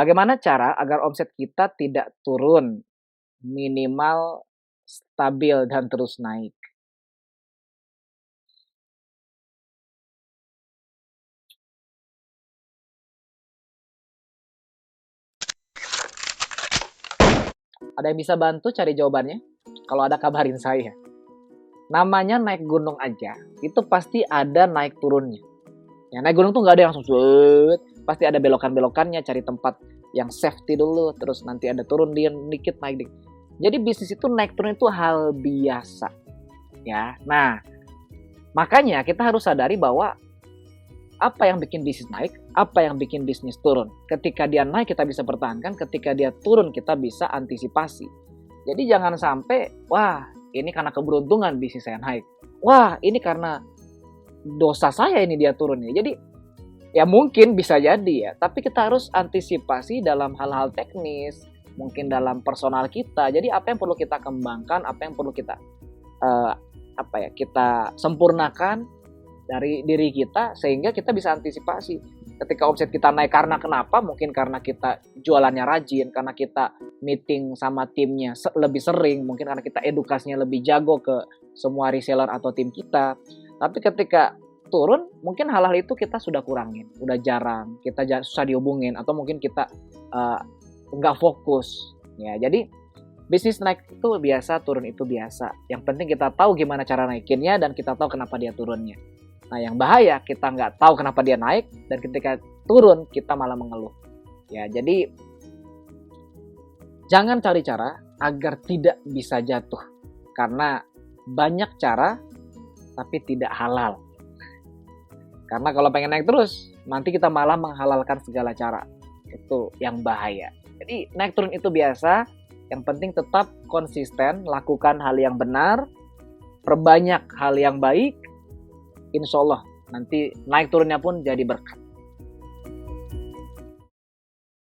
Bagaimana cara agar omset kita tidak turun, minimal stabil dan terus naik? Ada yang bisa bantu cari jawabannya? Kalau ada kabarin saya. Namanya naik gunung aja, itu pasti ada naik turunnya. Ya, naik gunung tuh nggak ada yang langsung set, pasti ada belokan-belokannya, cari tempat yang safety dulu, terus nanti ada turun dikit, naik dikit. Jadi bisnis itu naik turun itu hal biasa. Ya, nah makanya kita harus sadari bahwa apa yang bikin bisnis naik, apa yang bikin bisnis turun. Ketika dia naik kita bisa pertahankan, ketika dia turun kita bisa antisipasi. Jadi jangan sampai, wah ini karena keberuntungan bisnis saya naik. Wah ini karena dosa saya ini dia turun. Jadi ya mungkin bisa jadi ya, tapi kita harus antisipasi dalam hal-hal teknis, mungkin dalam personal kita. Jadi apa yang perlu kita kembangkan, apa yang perlu kita kita sempurnakan dari diri kita sehingga kita bisa antisipasi. Ketika omset kita naik karena kenapa? Mungkin karena kita jualannya rajin, karena kita meeting sama timnya lebih sering, mungkin karena kita edukasinya lebih jago ke semua reseller atau tim kita. Tapi ketika turun, mungkin hal-hal itu kita sudah kurangin, udah jarang, kita susah dihubungin, atau mungkin kita nggak fokus. Ya, jadi bisnis naik itu biasa, turun itu biasa. Yang penting kita tahu gimana cara naikinnya dan kita tahu kenapa dia turunnya. Nah, yang bahaya kita nggak tahu kenapa dia naik dan ketika turun kita malah mengeluh. Ya, jadi jangan cari cara agar tidak bisa jatuh. Karena banyak cara tapi tidak halal. Karena kalau pengen naik terus, nanti kita malah menghalalkan segala cara. Itu yang bahaya. Jadi naik turun itu biasa. Yang penting tetap konsisten, lakukan hal yang benar, perbanyak hal yang baik. Insya Allah nanti naik turunnya pun jadi berkat.